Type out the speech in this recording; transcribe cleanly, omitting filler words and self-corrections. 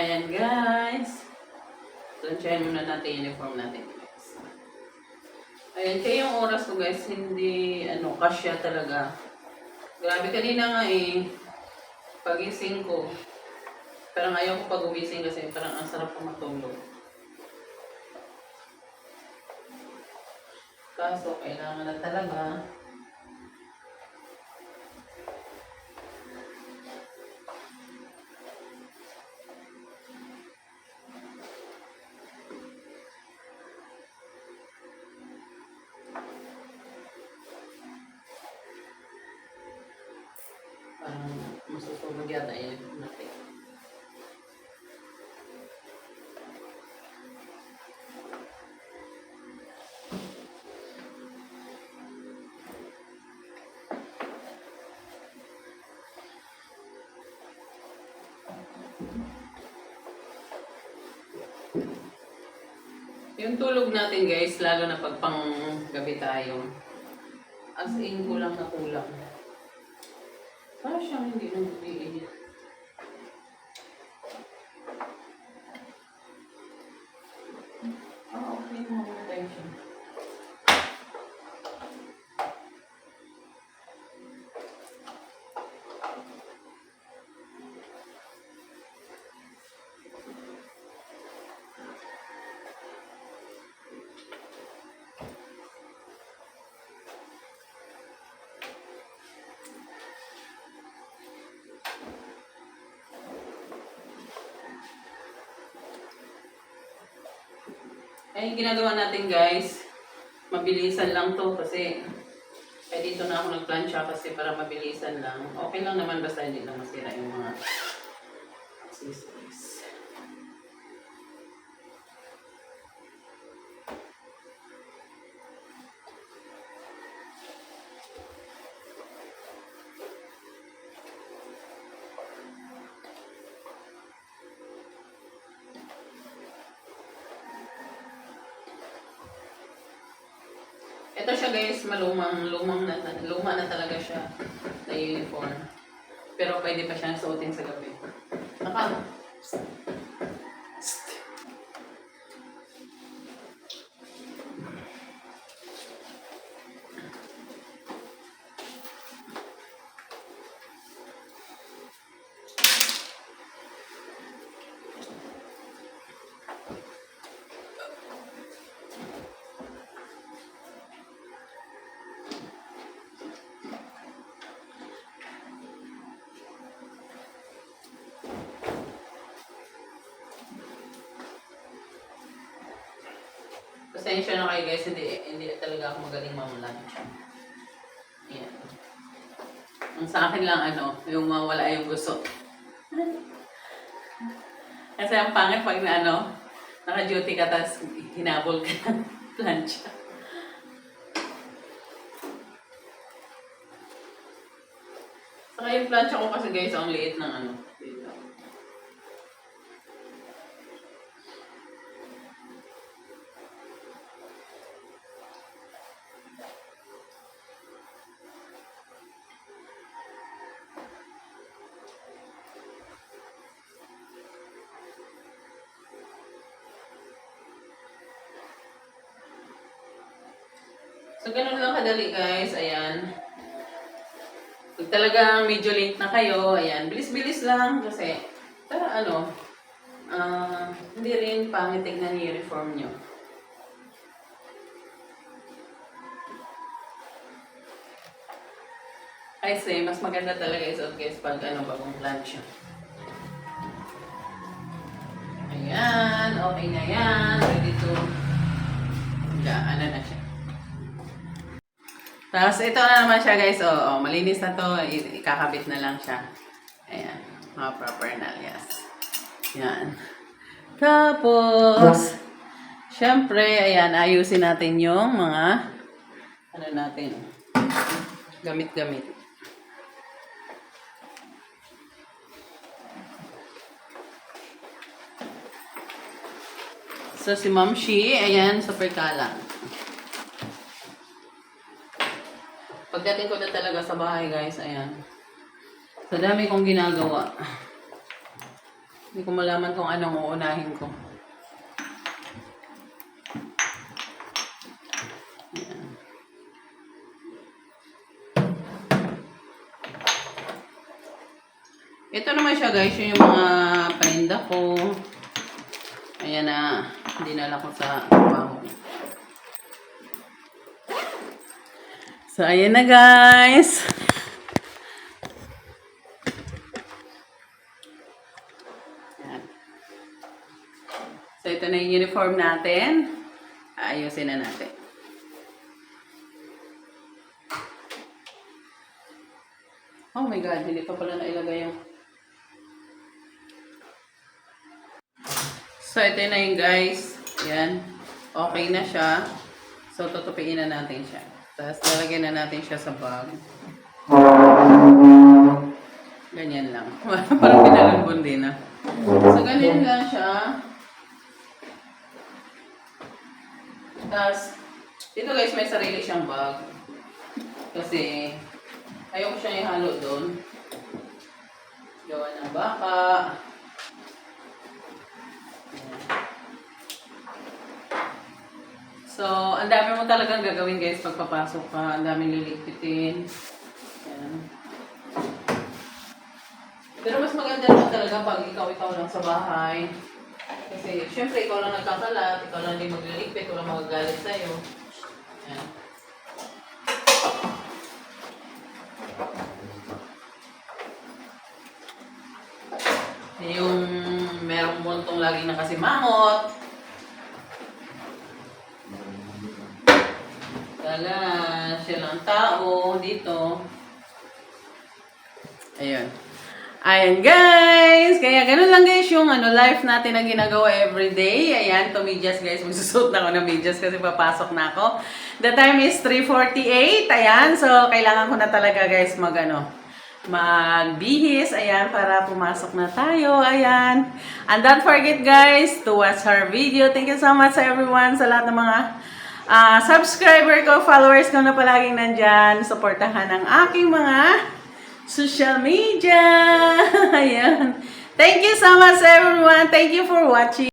Ayan guys. Lansyahin muna natin yung uniform natin guys. Ayan, kaya yung oras ko guys, hindi kasya talaga. Grabe kanina nga pagising ko. Parang ayaw ko pag umising kasi parang ang sarap ko matulog. Kaso kailangan na talaga. Parang masutulog yata yun natin. Yung tulog natin guys, lalo na pag pang-gabi tayo. As in, kulang na kulang. Para siyang hindi nag-iinit. Okay. Makuha tayo siya. Ay, ginagawa natin guys, mabilisan lang to kasi dito na ako nagplansya kasi para mabilisan lang. Okay lang naman basta hindi lang masira yung mga accessories. Ito siya guys, luma na talaga siya na uniform. Pero pwede pa siyang suotin sa gabi. Naka. Pasensya na kayo guys, hindi talaga ako magaling mamalansya. Yan. Ang sa akin lang yung mawala yung gusto. Kasi ang pangit pag naka-duty ka tapos hinabol ka ng plancha. Saka yung plancha ko kasi guys, ang liit ng dito. So, ganun lang kadali guys. Ayan. Pag talagang medyo late na kayo, ayan, bilis-bilis lang kasi, para hindi rin pangit tignan yung uniform nyo. I say, mas maganda talaga isuot guys pag bagong plancha. Ayan, okay na yan. Ready to, na siya. Tapos ito na naman siya guys. Malinis na to. Ikakabit na lang siya. Ayan. Mga proper nalyas. Ayan. Tapos, syempre, ayan, ayusin natin yung mga natin. Gamit-gamit. So, si Ma'am Shi, ayan, super kalang. Pagdating ko na talaga sa bahay guys, ayan. Sa dami kong ginagawa. Hindi ko malaman kung anong uunahin ko. Ayan. Ito naman siya guys, yun yung mga paninda ko. Ayan na, dinala ko sa trabaho. So, ayan na guys. Ayan. So, ito na yung uniform natin. Ayusin na natin. Oh my God, hindi pa pala nailagay yung... So, ito na yung guys. Ayan. Okay na siya. So, tutupiin na natin siya. Tapos, lalagyan na natin siya sa bag. Ganyan lang. Parang pinalambon din ah. So, ganyan lang siya. Tapos, dito guys, may sarili siyang bag. Kasi, ayoko siya ihalo doon. Gawa ng baka. So, ang dami mo talagang gagawin guys pagpapasok ka. Ang daming liligpitin. Ayan. Pero mas maganda naman talaga pag ikaw lang sa bahay. Kasi, syempre, ikaw lang nagkakalat. Ikaw lang din magliligpit. Walang magagalit sa'yo. Ayan. Yung merong buntong laging nakasimangot. Kala, siya lang tao dito. Ayun. Ayan guys! Kaya ganun lang guys yung life natin na ginagawa everyday. Ayan, to medyas guys. Magsusuot na ako ng medyas kasi papasok na ako. The time is 3:48. Ayan, so kailangan ko na talaga guys magbihis. Ayan, para pumasok na tayo. Ayan. And don't forget guys to watch our video. Thank you so much everyone sa lahat ng mga subscriber ko, followers ko na palaging nandyan. Supportahan ang aking mga social media. Ayan. Thank you so much everyone. Thank you for watching.